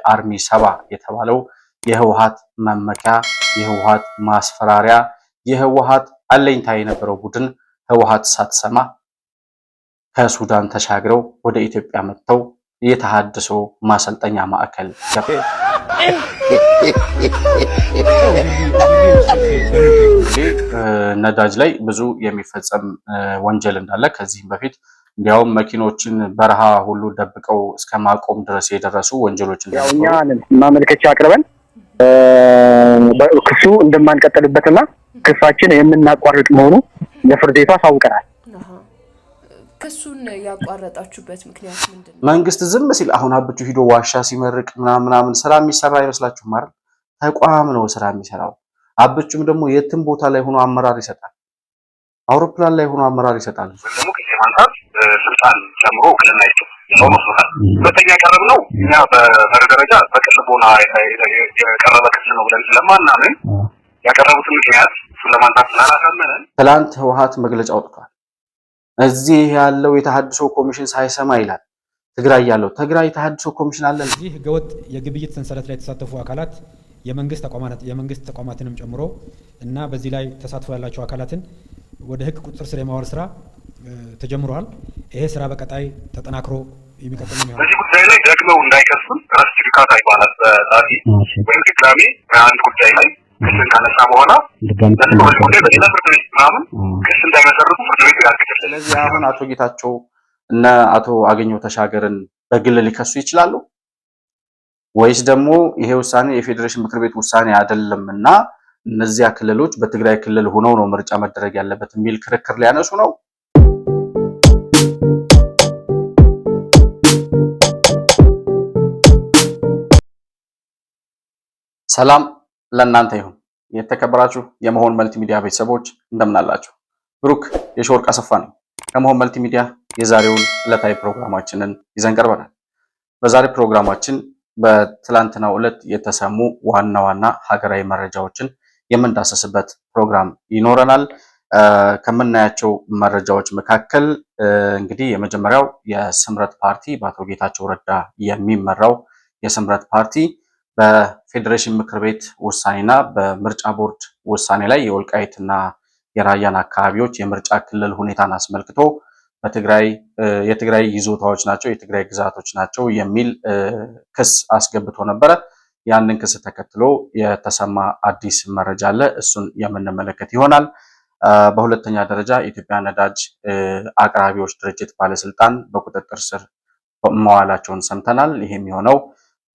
የአርሚ 7 የተባለው የህወሓት መመኪያ የህወሓት ማስፈራሪያ የህወሓት አለኝታ የነበረው ቡድን ህወሓት ሳትሰማ ከሱዳን ተሻግረው ወደ ኢትዮጵያ መጥተው የተሃድሶ ማሰልጠኛ ማዕከል ነዳጅ ላይ ብዙ የሚፈጸም ወንጀል እንዳለ ከዚህም በፊት እንዲያውም መኪኖችን በረሃ ሁሉ ደብቀው እስከ ማቆም ድረስ የደረሱ ወንጀሎች እንዳሉ እኛ ማመልከቻ አቅርበን ክሱ እንደማንቀጥልበትና ክሳችን የምናቋርጥ መሆኑ ለፍርድ ቤቱ አሳውቀናል። ክሱን ያቋረጣችሁበት ምክንያት ምንድነው? መንግስት ዝም ሲል አሁን አብቹ ሂዶ ዋሻ ሲመርቅ ምናምን ስራ የሚሰራ አይመስላችሁም አይደል? ተቋም ነው ስራ የሚሰራው። አብቹም ደግሞ የትም ቦታ ላይ ሆኖ አመራር ይሰጣል። አውሮፕላን ላይ ሆኖ አመራር ይሰጣል። ደግሞ ከማንሳት ስልጣን ጨምሮ ውክልና ይሰጥ ነው መስሎታል። ሁለተኛ ያቀረብነው እኛ በደረጃ በክስ ቦና የቀረበ ክስ ነው ብለን ስለማናምን ያቀረቡት ምክንያት እሱን ለማንሳት ስላላሳመነን ትላንት ህወሓት መግለጫ አውጥቷል። እዚህ ያለው የተሃድሶ ኮሚሽን ሳይሰማ ይላል። ትግራይ ያለው ትግራይ የተሃድሶ ኮሚሽን አለ። እዚህ ህገወጥ የግብይት ሰንሰለት ላይ የተሳተፉ አካላት የመንግስት ተቋማትንም ጨምሮ እና በዚህ ላይ ተሳትፎ ያላቸው አካላትን ወደ ህግ ቁጥጥር ስር የማዋል ስራ ተጀምሯል። ይሄ ስራ በቀጣይ ተጠናክሮ የሚቀጥል ነው። በዚህ ጉዳይ ላይ ደግመው እንዳይከሱን ራስቲካታ ይባላል። በጣቲ ወይም ድጋሜ በአንድ ጉዳይ ላይ ክስን ካነሳ በኋላ ለዚህ ጉዳይ በሌላ ፍርድ ቤት ምናምን ክስ እንዳይመሰርቱ ፍርድ ቤቱ ያግዳል። ስለዚህ አሁን አቶ ጌታቸው እና አቶ አገኘሁ ተሻገርን በግል ሊከሱ ይችላሉ ወይስ ደግሞ ይሄ ውሳኔ የፌዴሬሽን ምክር ቤት ውሳኔ አይደለምና እነዚያ ክልሎች በትግራይ ክልል ሆነው ነው ምርጫ መደረግ ያለበት የሚል ክርክር ሊያነሱ ነው? ሰላም ለእናንተ ይሁን። የተከበራችሁ የመሆን መልቲሚዲያ ቤተሰቦች እንደምን አላችሁ? ብሩክ የሾርቅ አሰፋ ነኝ ከመሆን መልቲሚዲያ። የዛሬውን ዕለታዊ ፕሮግራማችንን ይዘን ቀርበናል። በዛሬ ፕሮግራማችን በትላንትናው ዕለት የተሰሙ ዋና ዋና ሀገራዊ መረጃዎችን የምንዳሰስበት ፕሮግራም ይኖረናል። ከምናያቸው መረጃዎች መካከል እንግዲህ የመጀመሪያው የስምረት ፓርቲ በአቶ ጌታቸው ረዳ የሚመራው የስምረት ፓርቲ በፌዴሬሽን ምክር ቤት ውሳኔና በምርጫ ቦርድ ውሳኔ ላይ የወልቃይትና የራያን አካባቢዎች የምርጫ ክልል ሁኔታን አስመልክቶ የትግራይ ይዞታዎች ናቸው፣ የትግራይ ግዛቶች ናቸው የሚል ክስ አስገብቶ ነበረ። ያንን ክስ ተከትሎ የተሰማ አዲስ መረጃ አለ። እሱን የምንመለከት ይሆናል። በሁለተኛ ደረጃ የኢትዮጵያ ነዳጅ አቅራቢዎች ድርጅት ባለስልጣን በቁጥጥር ስር መዋላቸውን ሰምተናል። ይህም የሆነው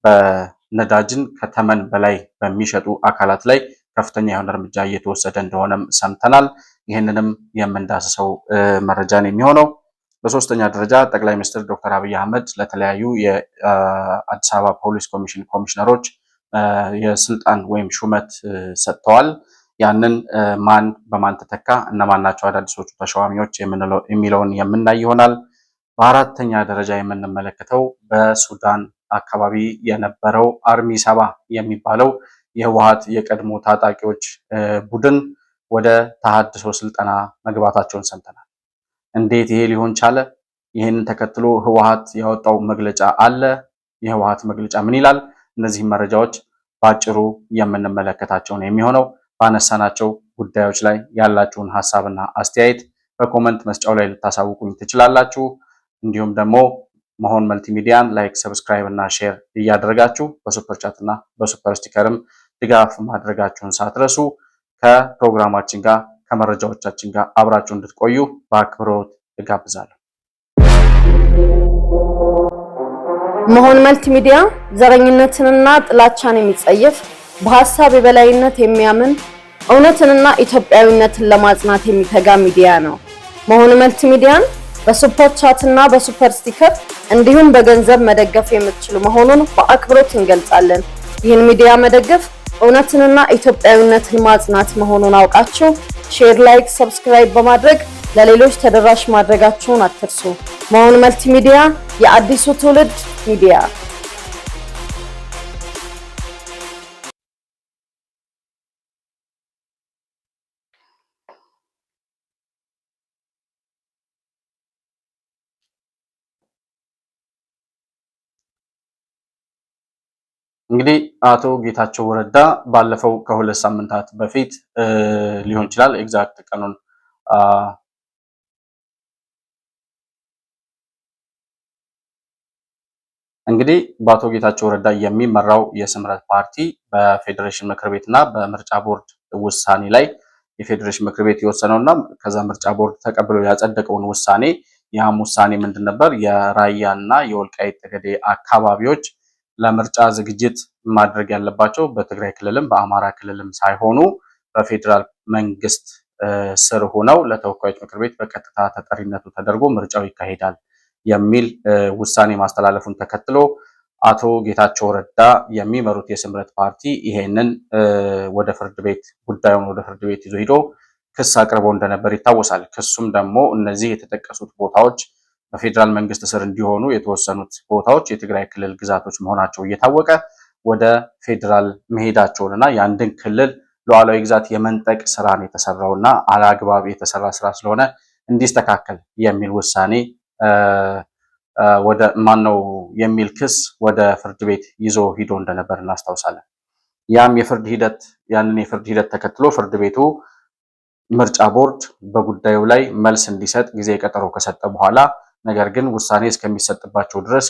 በነዳጅን ከተመን በላይ በሚሸጡ አካላት ላይ ከፍተኛ የሆነ እርምጃ እየተወሰደ እንደሆነም ሰምተናል። ይህንንም የምንዳስሰው መረጃን የሚሆነው። በሶስተኛ ደረጃ ጠቅላይ ሚኒስትር ዶክተር አብይ አህመድ ለተለያዩ የአዲስ አበባ ፖሊስ ኮሚሽን ኮሚሽነሮች የስልጣን ወይም ሹመት ሰጥተዋል። ያንን ማን በማን ተተካ፣ እነማን ናቸው አዳዲሶቹ ተሿሚዎች የሚለውን የምናይ ይሆናል። በአራተኛ ደረጃ የምንመለከተው በሱዳን አካባቢ የነበረው አርሚ 7 የሚባለው የህወሓት የቀድሞ ታጣቂዎች ቡድን ወደ ተሃድሶ ስልጠና መግባታቸውን ሰምተናል። እንዴት ይሄ ሊሆን ቻለ? ይህንን ተከትሎ ህወሓት ያወጣው መግለጫ አለ። የህወሓት መግለጫ ምን ይላል? እነዚህ መረጃዎች ባጭሩ የምንመለከታቸው ነው የሚሆነው። ባነሳናቸው ጉዳዮች ላይ ያላችሁን ሐሳብና አስተያየት በኮመንት መስጫው ላይ ልታሳውቁኝ ትችላላችሁ። እንዲሁም ደግሞ መሆን መልቲሚዲያን ላይክ፣ ሰብስክራይብ እና ሼር እያደረጋችሁ በሱፐር ቻት እና በሱፐር ስቲከርም ድጋፍ ማድረጋችሁን ሳትረሱ ከፕሮግራማችን ጋር ከመረጃዎቻችን ጋር አብራችሁ እንድትቆዩ በአክብሮት እጋብዛለሁ። መሆን መልቲሚዲያ ዘረኝነትንና ጥላቻን የሚጸየፍ በሐሳብ የበላይነት የሚያምን እውነትንና ኢትዮጵያዊነትን ለማጽናት የሚተጋ ሚዲያ ነው። መሆን መልቲሚዲያን በሱፐር ቻት እና በሱፐር ስቲከር እንዲሁም በገንዘብ መደገፍ የምትችሉ መሆኑን በአክብሮት እንገልጻለን። ይህን ሚዲያ መደገፍ እውነትንና ኢትዮጵያዊነትን ማጽናት መሆኑን አውቃችሁ ሼር፣ ላይክ፣ ሰብስክራይብ በማድረግ ለሌሎች ተደራሽ ማድረጋችሁን አትርሱ። መሆን መልቲሚዲያ የአዲሱ ትውልድ ሚዲያ እንግዲህ አቶ ጌታቸው ረዳ ባለፈው ከ2 ሳምንታት በፊት ሊሆን ይችላል ኤግዛክት ቀኑን እንግዲህ በአቶ ጌታቸው ረዳ የሚመራው የስምረት ፓርቲ በፌዴሬሽን ምክር ቤትና በምርጫ ቦርድ ውሳኔ ላይ የፌዴሬሽን ምክር ቤት የወሰነውና ከዛ ምርጫ ቦርድ ተቀብሎ ያጸደቀውን ውሳኔ ያም ውሳኔ ምንድን ነበር? የራያና የወልቃይት ጠገዴ አካባቢዎች ለምርጫ ዝግጅት ማድረግ ያለባቸው በትግራይ ክልልም በአማራ ክልልም ሳይሆኑ በፌዴራል መንግስት ስር ሆነው ለተወካዮች ምክር ቤት በቀጥታ ተጠሪነቱ ተደርጎ ምርጫው ይካሄዳል የሚል ውሳኔ ማስተላለፉን ተከትሎ አቶ ጌታቸው ረዳ የሚመሩት የስምረት ፓርቲ ይሄንን ወደ ፍርድ ቤት ጉዳዩን ወደ ፍርድ ቤት ይዞ ሄዶ ክስ አቅርቦ እንደነበር ይታወሳል። ክሱም ደግሞ እነዚህ የተጠቀሱት ቦታዎች በፌዴራል መንግስት ስር እንዲሆኑ የተወሰኑት ቦታዎች የትግራይ ክልል ግዛቶች መሆናቸው እየታወቀ ወደ ፌዴራል መሄዳቸውንና የአንድን ክልል ሉዓላዊ ግዛት የመንጠቅ ስራ ነው የተሰራውና አላግባብ የተሰራ ስራ ስለሆነ እንዲስተካከል የሚል ውሳኔ ወደ ማነው የሚል ክስ ወደ ፍርድ ቤት ይዞ ሂዶ እንደነበር እናስታውሳለን። ያንን የፍርድ ሂደት ተከትሎ ፍርድ ቤቱ ምርጫ ቦርድ በጉዳዩ ላይ መልስ እንዲሰጥ ጊዜ ቀጠሮ ከሰጠ በኋላ ነገር ግን ውሳኔ እስከሚሰጥባቸው ድረስ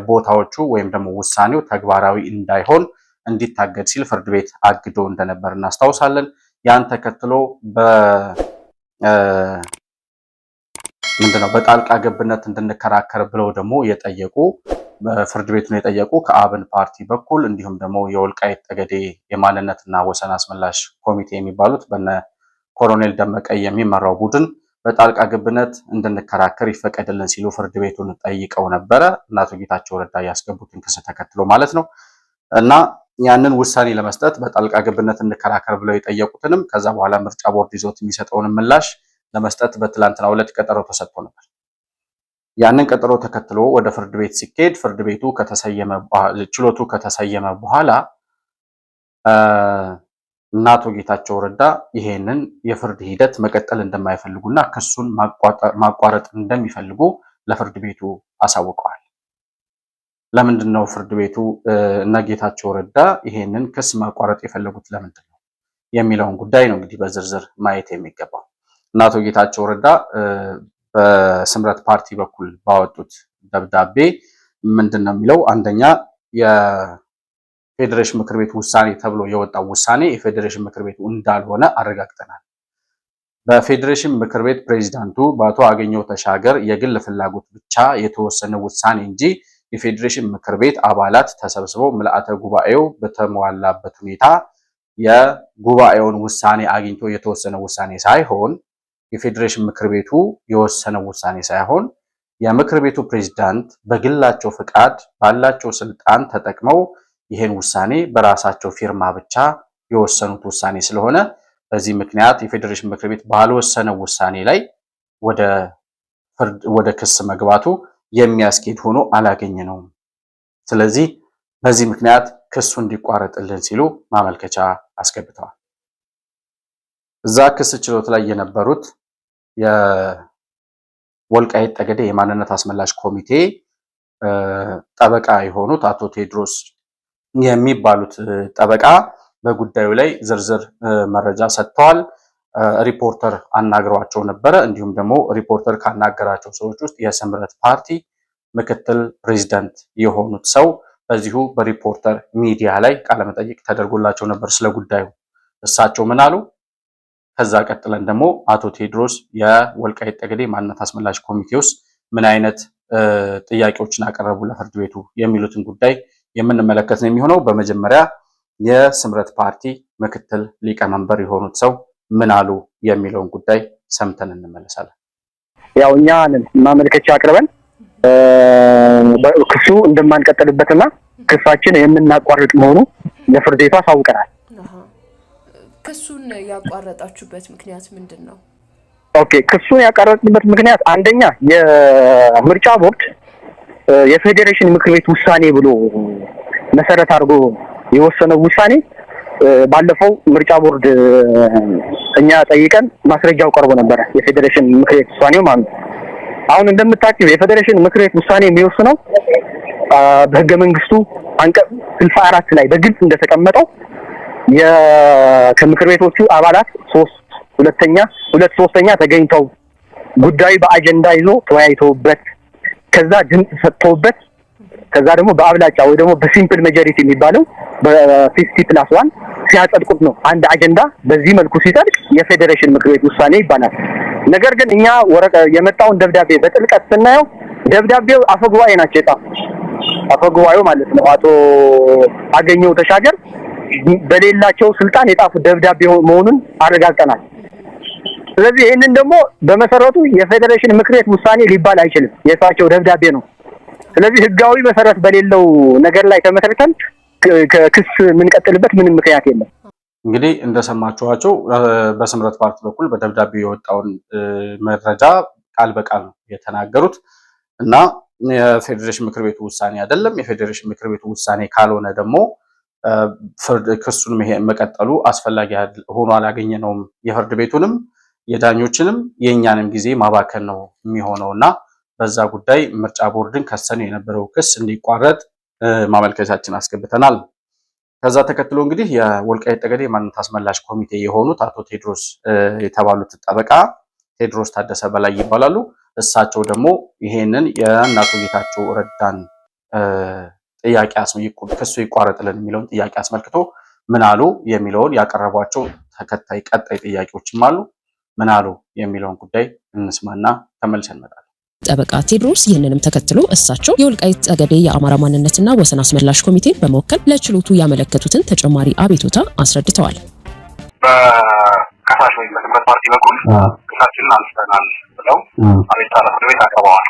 ቦታዎቹ ወይም ደግሞ ውሳኔው ተግባራዊ እንዳይሆን እንዲታገድ ሲል ፍርድ ቤት አግዶ እንደነበር እናስታውሳለን። ያን ተከትሎ በጣልቃ ገብነት እንድንከራከር ብለው ደግሞ ፍርድ ቤቱን የጠየቁ ከአብን ፓርቲ በኩል እንዲሁም ደግሞ የወልቃይት ጠገዴ የማንነትና ወሰን አስመላሽ ኮሚቴ የሚባሉት በነ ኮሎኔል ደመቀ የሚመራው ቡድን በጣልቃ ገብነት እንድንከራከር ይፈቀድልን ሲሉ ፍርድ ቤቱን ጠይቀው ነበረ። አቶ ጌታቸው ረዳ ያስገቡትን ክስ ተከትሎ ማለት ነው። እና ያንን ውሳኔ ለመስጠት በጣልቃ ገብነት እንከራከር ብለው የጠየቁትንም ከዛ በኋላ ምርጫ ቦርድ ይዞት የሚሰጠውን ምላሽ ለመስጠት በትላንትናው ዕለት ቀጠሮ ተሰጥቶ ነበር። ያንን ቀጠሮ ተከትሎ ወደ ፍርድ ቤት ሲኬድ ፍርድ ቤቱ ችሎቱ ከተሰየመ በኋላ አቶ ጌታቸው ረዳ ይሄንን የፍርድ ሂደት መቀጠል እንደማይፈልጉና ክሱን ማቋረጥ እንደሚፈልጉ ለፍርድ ቤቱ አሳውቀዋል። ለምንድን ነው ፍርድ ቤቱ እና ጌታቸው ረዳ ይሄንን ክስ ማቋረጥ የፈለጉት ለምንድን ነው የሚለውን ጉዳይ ነው እንግዲህ በዝርዝር ማየት የሚገባው። አቶ ጌታቸው ረዳ በስምረት ፓርቲ በኩል ባወጡት ደብዳቤ ምንድን ነው የሚለው? አንደኛ የፌዴሬሽን ምክር ቤት ውሳኔ ተብሎ የወጣው ውሳኔ የፌዴሬሽን ምክር ቤቱ እንዳልሆነ አረጋግጠናል። በፌዴሬሽን ምክር ቤት ፕሬዝዳንቱ በአቶ አገኘሁ ተሻገር የግል ፍላጎት ብቻ የተወሰነ ውሳኔ እንጂ የፌዴሬሽን ምክር ቤት አባላት ተሰብስበው ምልአተ ጉባኤው በተሟላበት ሁኔታ የጉባኤውን ውሳኔ አግኝቶ የተወሰነ ውሳኔ ሳይሆን የፌዴሬሽን ምክር ቤቱ የወሰነው ውሳኔ ሳይሆን የምክር ቤቱ ፕሬዝዳንት በግላቸው ፍቃድ ባላቸው ስልጣን ተጠቅመው ይሄን ውሳኔ በራሳቸው ፊርማ ብቻ የወሰኑት ውሳኔ ስለሆነ በዚህ ምክንያት የፌዴሬሽን ምክር ቤት ባልወሰነው ውሳኔ ላይ ወደ ክስ መግባቱ የሚያስኬድ ሆኖ አላገኘነውም። ስለዚህ በዚህ ምክንያት ክሱ እንዲቋረጥልን ሲሉ ማመልከቻ አስገብተዋል። እዛ ክስ ችሎት ላይ የነበሩት የወልቃይት ጠገዴ የማንነት አስመላሽ ኮሚቴ ጠበቃ የሆኑት አቶ ቴዎድሮስ የሚባሉት ጠበቃ በጉዳዩ ላይ ዝርዝር መረጃ ሰጥተዋል። ሪፖርተር አናግሯቸው ነበረ። እንዲሁም ደግሞ ሪፖርተር ካናገራቸው ሰዎች ውስጥ የስምረት ፓርቲ ምክትል ፕሬዝዳንት የሆኑት ሰው በዚሁ በሪፖርተር ሚዲያ ላይ ቃለመጠይቅ ተደርጎላቸው ነበር ስለ ጉዳዩ። እሳቸው ምን አሉ? ከዛ ቀጥለን ደግሞ አቶ ቴዎድሮስ የወልቃይት ጠገዴ ማንነት አስመላሽ ኮሚቴ ውስጥ ምን አይነት ጥያቄዎችን አቀረቡ ለፍርድ ቤቱ የሚሉትን ጉዳይ የምንመለከት ነው የሚሆነው። በመጀመሪያ የስምረት ፓርቲ ምክትል ሊቀመንበር የሆኑት ሰው ምን አሉ የሚለውን ጉዳይ ሰምተን እንመለሳለን። ያው እኛ ማመልከቻ አቅርበን ክሱ እንደማንቀጥልበትና ክሳችን የምናቋርጥ መሆኑ ለፍርድ ቤቱ አሳውቀናል። ክሱን ያቋረጣችሁበት ምክንያት ምንድን ነው? ኦኬ፣ ክሱን ያቋረጥንበት ምክንያት አንደኛ የምርጫ ቦርድ የፌዴሬሽን ምክር ቤት ውሳኔ ብሎ መሰረት አድርጎ የወሰነው ውሳኔ ባለፈው ምርጫ ቦርድ እኛ ጠይቀን ማስረጃው ቀርቦ ነበር። የፌዴሬሽን ምክር ቤት ውሳኔው ማለት ነው። አሁን እንደምታውቁት የፌዴሬሽን ምክር ቤት ውሳኔ የሚወስነው በህገ መንግስቱ አንቀጽ 64 ላይ በግልጽ እንደተቀመጠው ከምክር ቤቶቹ አባላት ሁለት ሶስተኛ ተገኝተው ጉዳዩ በአጀንዳ ይዞ ተወያይተውበት ከዛ ድምጽ ሰጥተውበት ከዛ ደግሞ በአብላጫ ወይ ደግሞ በሲምፕል ማጆሪቲ የሚባለው በ50+1 ሲያጸድቁት ነው አንድ አጀንዳ በዚህ መልኩ ሲጸድቅ የፌዴሬሽን ምክር ቤት ውሳኔ ይባላል። ነገር ግን እኛ የመጣውን ደብዳቤ በጥልቀት ስናየው ደብዳቤው አፈጉባኤ ናቸው የጻፉት። አፈጉባኤው ማለት ነው አቶ አገኘው ተሻገር በሌላቸው ስልጣን የጻፉት ደብዳቤ መሆኑን አረጋግጠናል። ስለዚህ ይሄንን ደግሞ በመሰረቱ የፌዴሬሽን ምክር ቤት ውሳኔ ሊባል አይችልም፣ የእሳቸው ደብዳቤ ነው። ስለዚህ ህጋዊ መሰረት በሌለው ነገር ላይ ተመሰርተን ክስ የምንቀጥልበት ምንም ምክንያት የለም። እንግዲህ እንደሰማችኋቸው በስምረት ፓርቲ በኩል በደብዳቤ የወጣውን መረጃ ቃል በቃል ነው የተናገሩት እና የፌዴሬሽን ምክር ቤቱ ውሳኔ አይደለም። የፌዴሬሽን ምክር ቤቱ ውሳኔ ካልሆነ ደግሞ ክሱን መቀጠሉ አስፈላጊ ሆኖ አላገኘነውም። የፍርድ ቤቱንም የዳኞችንም የእኛንም ጊዜ ማባከን ነው የሚሆነውና በዛ ጉዳይ ምርጫ ቦርድን ከሰን የነበረው ክስ እንዲቋረጥ ማመልከቻችን አስገብተናል። ከዛ ተከትሎ እንግዲህ የወልቃይት ጠገዴ ማንነት አስመላሽ ኮሚቴ የሆኑት አቶ ቴድሮስ የተባሉት ጠበቃ ቴድሮስ ታደሰ በላይ ይባላሉ። እሳቸው ደግሞ ይሄንን የአቶ ጌታቸው ረዳን ጥያቄ ክሱ ይቋረጥልን የሚለውን ጥያቄ አስመልክቶ ምን አሉ የሚለውን ያቀረቧቸው ተከታይ ቀጣይ ጥያቄዎችም አሉ። ምን አሉ የሚለውን ጉዳይ እንስማና ተመልሰን እንመጣለን። ጠበቃ ቴድሮስ ይህንንም ተከትሎ እሳቸው የወልቃይት ጠገዴ የአማራ ማንነትና ወሰን አስመላሽ ኮሚቴን በመወከል ለችሎቱ ያመለከቱትን ተጨማሪ አቤቱታ አስረድተዋል። በከሳሽ ወይም በስምረት ፓርቲ በኩል ክሳችንን አንስተናል ብለው አቤቱታ ለፍርድ ቤት አቅርበዋል።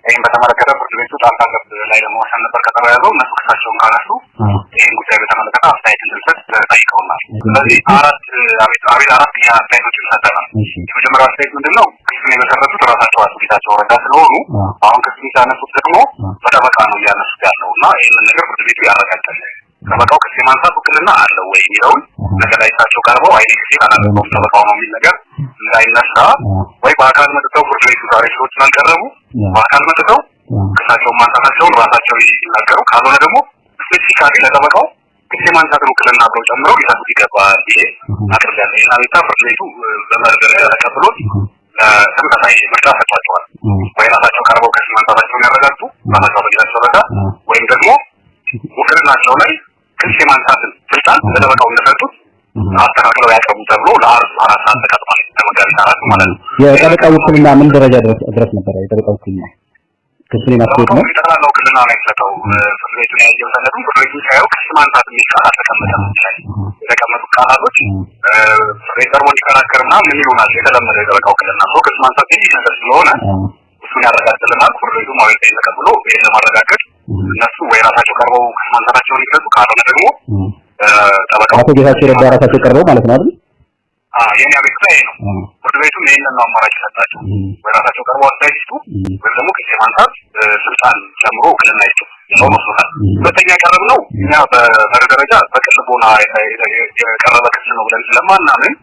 ይህም በተመለከተ ፍርድ ቤቱ ጣልቃ ገብ ላይ ለመወሰን ነበር ቀጠሮ ያዘው። እነሱ ክሳቸውን ካነሱ ይህን ጉዳይ በተመለከተ አስተያየት እንድንሰጥ ጠይቀውናል። ስለዚህ አራት አስተያየቶችን ሰጠናል። የመጀመሪያው አስተያየት ምንድን ነው? ክሱን የመሰረቱት ራሳቸው አቶ ጌታቸው ረዳ ስለሆኑ አሁን ክሱን ሲያነሱት ደግሞ በጠበቃ ነው እያነሱት ያለው እና ይህንን ነገር ፍርድ ቤቱ ያረጋግጣል። ጠበቃው ክስ የማንሳት ውክልና አለው ወይ የሚለውን ነገር ላይ እሳቸው ቀርበው አይኔ ክሴ ካላነሳውም ጠበቃው ነው የሚል ነገር እንዳይነሳ ወይ በአካል መጥተው ፍርድ ቤቱ ዛሬ ችሎት ስላልቀረቡ በአካል መጥተው ክሳቸውን ማንሳታቸውን ራሳቸው ሲናገሩ፣ ካልሆነ ደግሞ ስፔሲፊካሊ ለጠበቃው ክስ የማንሳትን ውክልና አብረው ጨምረው ሊሰጡት ይገባል ብዬ አቅርቤያለሁ። ይህን አቤቱታ ፍርድ ቤቱ በመርህ ተቀብሎት ተመሳሳይ ምርጫ ሰጥቷቸዋል። ወይ ራሳቸው ቀርበው ክስ ማንሳታቸውን ያረጋግጡ ራሳቸው አቶ ጌታቸው ረዳ ወይም ደግሞ ውክልናቸው ላይ ክስ የማንሳትን ስልጣን ለጠበቃው እንደሰጡት አስተካክለው ያቀርቡ ተብሎ ለአራት ሰዓት ተቀጥሯል። ለመጋቢት 4 ማለት ነው። የጠበቃው ውክልና ምን ደረጃ ድረስ ነበር? የጠበቃው ውክልና ክስን የማስቆጥ ነው። ጠቅላላ ውክልና ነው የተሰጠው። ፍርድ ቤቱን ያየው ሰነዱ ፍርድ ቤቱ ሳየው ክስ ማንሳት የሚል ቃል አልተቀመጠም። የተቀመጡት ቃላቶች ፍርድ ቤት ቀርቦ እንዲከራከር ምናምን ምን ይሆናል? የተለመደ የጠበቃው ውክልና ሰው ክስ ማንሳት የሚል ነገር ስለሆነ እሱን ያረጋግጥልናል። ፍርድ ቤቱ ማወቅ ተቀብሎ ይሄን ለማረጋገጥ እነሱ ወይ ራሳቸው ቀርበው ክስ ማንሳታቸውን ይገዙ፣ ካልሆነ ደግሞ ጠበቃው አቶ ጌታቸው ረዳ ራሳቸው ቀርበው ማለት ነው አይደል? የኔ አቤቱታ ይሄ ነው። ፍርድ ቤቱም ይሄንን ነው አማራጭ የሰጣቸው። ወይ ራሳቸው ቀርበው አስተያየት ይስጡ ወይም ደግሞ ክስ የማንሳት ስልጣን ጨምሮ ውክልና ይስጡ ነው መስሎታል። ሁለተኛ ያቀረብነው እኛ በመርህ ደረጃ በቅል ቦና የቀረበ ክስ ነው ብለን ስለማናምን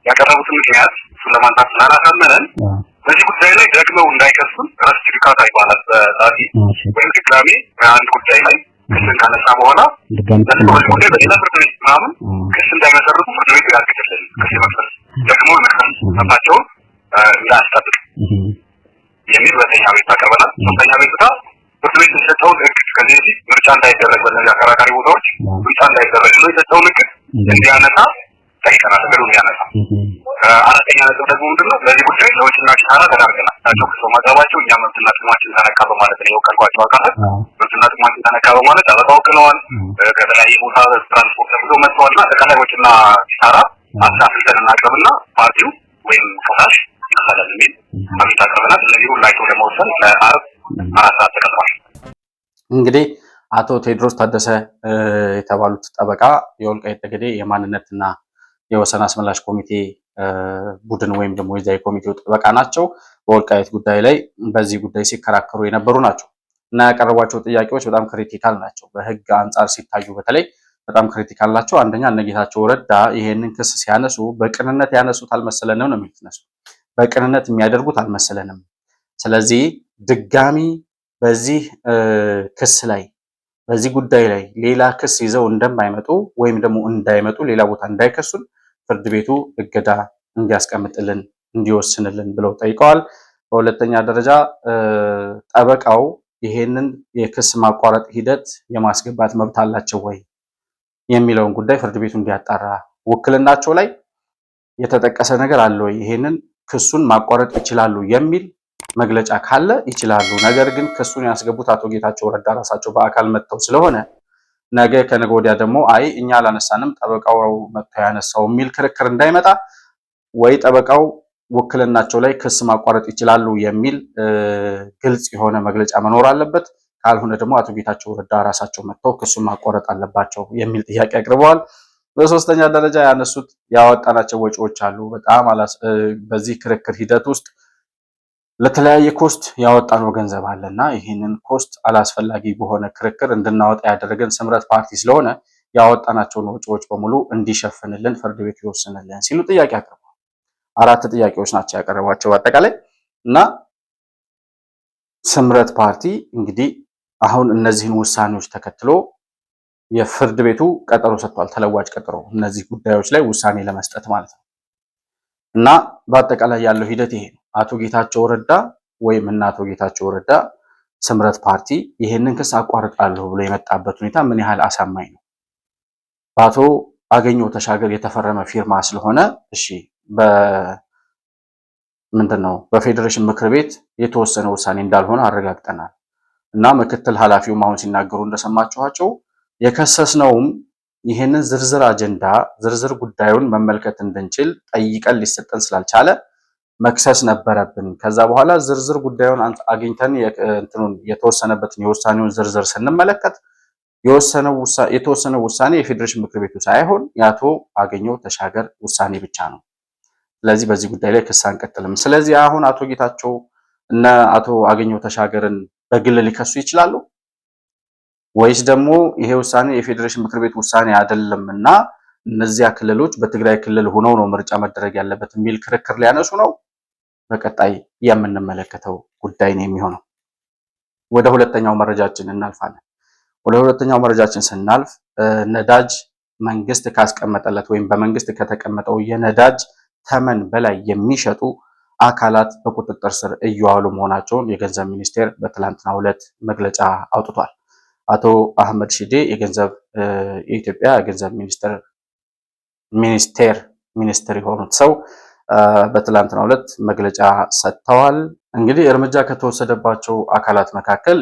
ያቀረቡትን ምክንያት እሱን ለማንሳት ስላላሳመነን በዚህ ጉዳይ ላይ ደግመው እንዳይከሱን ረስት ሪካታ ይባላል በጻፊ ወይም ድጋሜ በአንድ ጉዳይ ላይ ክስን ካነሳ በኋላ ለዚህ ጉዳይ በሌላ ፍርድ ቤት ምናምን ክስ እንዳይመሰርቱ ፍርድ ቤቱ ያግድልን። ክስ መክሰስ ደግሞ መክሰስ መብታቸውን እንዳያስጠብቅ የሚል ሁለተኛ ቤት አቀርበናል። ሶስተኛ ቤቱታ ፍርድ ቤት የሰጠውን እግድ ከዚህ በፊት ምርጫ እንዳይደረግ በእነዚህ አከራካሪ ቦታዎች ምርጫ እንዳይደረግ ብሎ የሰጠውን እግድ እንዲያነሳ ጠይቀናል። ነገሩ እንዲያነሳ። አራተኛ ነጥብ ደግሞ ምንድነው? በዚህ ጉዳይ ለውጭና ኪሳራ ተዳርገናል። ናቸው ክሶ ማቅረባቸው እኛ መብትና ጥቅማችን ተነካ በማለት ነው የወከልኳቸው አካላት መብትና ጥቅማችን ተነካ በማለት ጠበቃ ወክለዋል። ከተለያየ ቦታ ትራንስፖርት ተብሎ መጥተዋልና አጠቃላይ ወጭና ኪሳራ አሳፍልተን እናቅርብና ፓርቲው ወይም ከሳሽ ይከፈላል የሚል አቤቱታ አቅርበናል። ስለዚህ ሁላቸው ለመወሰን ለአርብ 4 ሰዓት ተቀጥሯል። እንግዲህ አቶ ቴድሮስ ታደሰ የተባሉት ጠበቃ የወልቃይት ጠገዴ የማንነትና የወሰን አስመላሽ ኮሚቴ ቡድን ወይም ደግሞ የዚያ ኮሚቴው ጠበቃ ናቸው። በወልቃይት ጉዳይ ላይ በዚህ ጉዳይ ሲከራከሩ የነበሩ ናቸው እና ያቀረቧቸው ጥያቄዎች በጣም ክሪቲካል ናቸው። በህግ አንጻር ሲታዩ በተለይ በጣም ክሪቲካል ናቸው። አንደኛ እነ ጌታቸው ረዳ ይሄንን ክስ ሲያነሱ በቅንነት ያነሱት አልመሰለንም ነው የሚሉት እነሱ። በቅንነት የሚያደርጉት አልመሰለንም። ስለዚህ ድጋሚ በዚህ ክስ ላይ በዚህ ጉዳይ ላይ ሌላ ክስ ይዘው እንደማይመጡ ወይም ደግሞ እንዳይመጡ ሌላ ቦታ እንዳይከሱን ፍርድ ቤቱ እገዳ እንዲያስቀምጥልን እንዲወስንልን ብለው ጠይቀዋል። በሁለተኛ ደረጃ ጠበቃው ይሄንን የክስ ማቋረጥ ሂደት የማስገባት መብት አላቸው ወይ የሚለውን ጉዳይ ፍርድ ቤቱ እንዲያጣራ፣ ውክልናቸው ላይ የተጠቀሰ ነገር አለ ወይ፣ ይሄንን ክሱን ማቋረጥ ይችላሉ የሚል መግለጫ ካለ ይችላሉ። ነገር ግን ክሱን ያስገቡት አቶ ጌታቸው ረዳ ራሳቸው በአካል መጥተው ስለሆነ ነገ ከነገ ወዲያ ደግሞ አይ እኛ አላነሳንም ጠበቃው መጥቶ ያነሳው የሚል ክርክር እንዳይመጣ ወይ ጠበቃው ውክልናቸው ላይ ክስ ማቋረጥ ይችላሉ የሚል ግልጽ የሆነ መግለጫ መኖር አለበት። ካልሆነ ደግሞ አቶ ጌታቸው ረዳ ራሳቸው መጥተው ክሱን ማቋረጥ አለባቸው የሚል ጥያቄ አቅርበዋል። በሶስተኛ ደረጃ ያነሱት ያወጣናቸው ወጪዎች አሉ። በጣም በዚህ ክርክር ሂደት ውስጥ ለተለያየ ኮስት ያወጣነው ገንዘብ አለና ይህንን ኮስት አላስፈላጊ በሆነ ክርክር እንድናወጣ ያደረገን ስምረት ፓርቲ ስለሆነ ያወጣናቸውን ወጪዎች በሙሉ እንዲሸፍንልን ፍርድ ቤት ይወስንልን ሲሉ ጥያቄ አቅርበዋል። 4 ጥያቄዎች ናቸው ያቀረቧቸው በአጠቃላይ እና ስምረት ፓርቲ እንግዲህ አሁን እነዚህን ውሳኔዎች ተከትሎ የፍርድ ቤቱ ቀጠሮ ሰጥቷል። ተለዋጭ ቀጠሮ እነዚህ ጉዳዮች ላይ ውሳኔ ለመስጠት ማለት ነው። እና በአጠቃላይ ያለው ሂደት ይሄ ነው። አቶ ጌታቸው ረዳ ወይም እና አቶ ጌታቸው ረዳ ስምረት ፓርቲ ይሄንን ክስ አቋርጣለሁ ብሎ የመጣበት ሁኔታ ምን ያህል አሳማኝ ነው? በአቶ አገኘሁ ተሻገር የተፈረመ ፊርማ ስለሆነ እሺ በፌዴሬሽን ምክር ቤት የተወሰነ ውሳኔ እንዳልሆነ አረጋግጠናል። እና ምክትል ኃላፊውም አሁን ሲናገሩ እንደሰማችኋቸው የከሰስነውም ይሄንን ዝርዝር አጀንዳ ዝርዝር ጉዳዩን መመልከት እንድንችል ጠይቀን ሊሰጠን ስላልቻለ መክሰስ ነበረብን። ከዛ በኋላ ዝርዝር ጉዳዩን አግኝተን የተወሰነበትን የውሳኔውን ዝርዝር ስንመለከት የተወሰነው ውሳኔ የፌዴሬሽን ምክር ቤቱ ሳይሆን የአቶ አገኘሁ ተሻገር ውሳኔ ብቻ ነው። ስለዚህ በዚህ ጉዳይ ላይ ክስ አንቀጥልም። ስለዚህ አሁን አቶ ጌታቸው እና አቶ አገኘሁ ተሻገርን በግል ሊከሱ ይችላሉ ወይስ ደግሞ ይሄ ውሳኔ የፌዴሬሽን ምክር ቤት ውሳኔ አይደለምና እነዚያ ክልሎች በትግራይ ክልል ሆነው ነው ምርጫ መደረግ ያለበት የሚል ክርክር ሊያነሱ ነው? በቀጣይ የምንመለከተው ጉዳይ ነው የሚሆነው። ወደ ሁለተኛው መረጃችን እናልፋለን። ወደ ሁለተኛው መረጃችን ስናልፍ ነዳጅ መንግስት ካስቀመጠለት ወይም በመንግስት ከተቀመጠው የነዳጅ ተመን በላይ የሚሸጡ አካላት በቁጥጥር ስር እየዋሉ መሆናቸውን የገንዘብ ሚኒስቴር በትላንትናው ዕለት መግለጫ አውጥቷል። አቶ አህመድ ሺዴ የኢትዮጵያ የገንዘብ ሚኒስቴር የሆኑት ሰው በትላንትናው ዕለት መግለጫ ሰጥተዋል። እንግዲህ እርምጃ ከተወሰደባቸው አካላት መካከል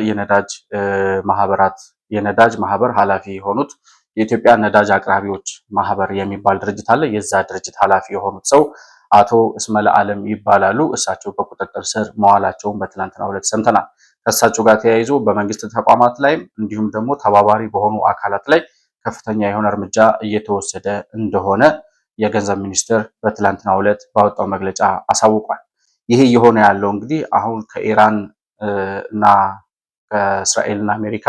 የነዳጅ ማህበር ኃላፊ የሆኑት የኢትዮጵያ ነዳጅ አቅራቢዎች ማህበር የሚባል ድርጅት አለ። የዛ ድርጅት ኃላፊ የሆኑት ሰው አቶ እስመለ ዓለም ይባላሉ። እሳቸው በቁጥጥር ስር መዋላቸውን በትላንትናው ዕለት ሰምተናል። ከእሳቸው ጋር ተያይዞ በመንግስት ተቋማት ላይም እንዲሁም ደግሞ ተባባሪ በሆኑ አካላት ላይ ከፍተኛ የሆነ እርምጃ እየተወሰደ እንደሆነ የገንዘብ ሚኒስቴር በትላንትናው ዕለት ባወጣው መግለጫ አሳውቋል። ይሄ እየሆነ ያለው እንግዲህ አሁን ከኢራን እና ከእስራኤል እና አሜሪካ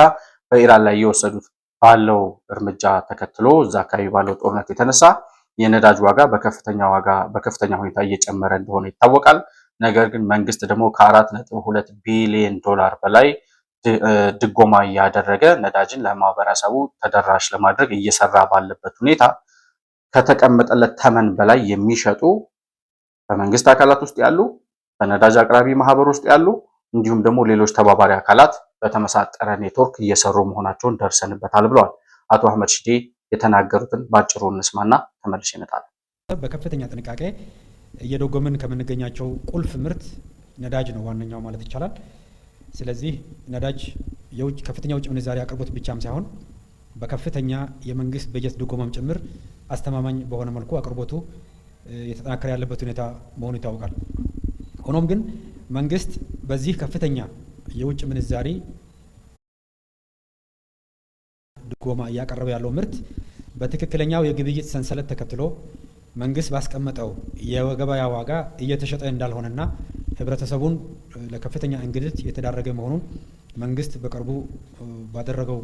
በኢራን ላይ እየወሰዱት ባለው እርምጃ ተከትሎ እዛ አካባቢ ባለው ጦርነት የተነሳ የነዳጅ ዋጋ በከፍተኛ ሁኔታ እየጨመረ እንደሆነ ይታወቃል። ነገር ግን መንግስት ደግሞ ከ4.2 ቢሊዮን ዶላር በላይ ድጎማ እያደረገ ነዳጅን ለማህበረሰቡ ተደራሽ ለማድረግ እየሰራ ባለበት ሁኔታ ከተቀመጠለት ተመን በላይ የሚሸጡ በመንግስት አካላት ውስጥ ያሉ፣ በነዳጅ አቅራቢ ማህበር ውስጥ ያሉ እንዲሁም ደግሞ ሌሎች ተባባሪ አካላት በተመሳጠረ ኔትወርክ እየሰሩ መሆናቸውን ደርሰንበታል ብለዋል። አቶ አህመድ ሺዴ የተናገሩትን ባጭሩ እንስማና ተመልሼ እመጣለሁ። በከፍተኛ ጥንቃቄ እየደጎምን ከምንገኛቸው ቁልፍ ምርት ነዳጅ ነው ዋነኛው ማለት ይቻላል። ስለዚህ ነዳጅ ከፍተኛ ውጭ ምንዛሪ አቅርቦት ብቻም ሳይሆን በከፍተኛ የመንግስት በጀት ድጎማም ጭምር አስተማማኝ በሆነ መልኩ አቅርቦቱ የተጠናከረ ያለበት ሁኔታ መሆኑ ይታወቃል። ሆኖም ግን መንግስት በዚህ ከፍተኛ የውጭ ምንዛሪ ድጎማ እያቀረበ ያለው ምርት በትክክለኛው የግብይት ሰንሰለት ተከትሎ መንግስት ባስቀመጠው የገበያ ዋጋ እየተሸጠ እንዳልሆነና ህብረተሰቡን ለከፍተኛ እንግልት የተዳረገ መሆኑን መንግስት በቅርቡ ባደረገው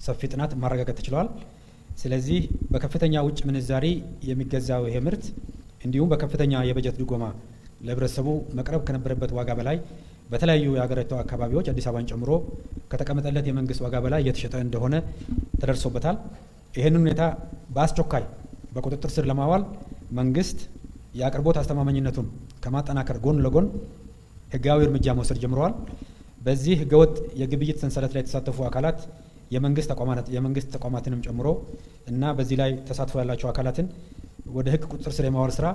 ሰፊ ጥናት ማረጋገጥ ተችሏል። ስለዚህ በከፍተኛ ውጭ ምንዛሪ የሚገዛው ይሄ ምርት እንዲሁም በከፍተኛ የበጀት ድጎማ ለህብረተሰቡ መቅረብ ከነበረበት ዋጋ በላይ በተለያዩ የሀገሪቱ አካባቢዎች አዲስ አበባን ጨምሮ ከተቀመጠለት የመንግስት ዋጋ በላይ እየተሸጠ እንደሆነ ተደርሶበታል። ይህንን ሁኔታ በአስቸኳይ በቁጥጥር ስር ለማዋል መንግስት የአቅርቦት አስተማማኝነቱን ከማጠናከር ጎን ለጎን ህጋዊ እርምጃ መውሰድ ጀምረዋል። በዚህ ህገወጥ የግብይት ሰንሰለት ላይ የተሳተፉ አካላት የመንግስት ተቋማትንም ጨምሮ እና በዚህ ላይ ተሳትፎ ያላቸው አካላትን ወደ ህግ ቁጥጥር ስር የማዋል ስራ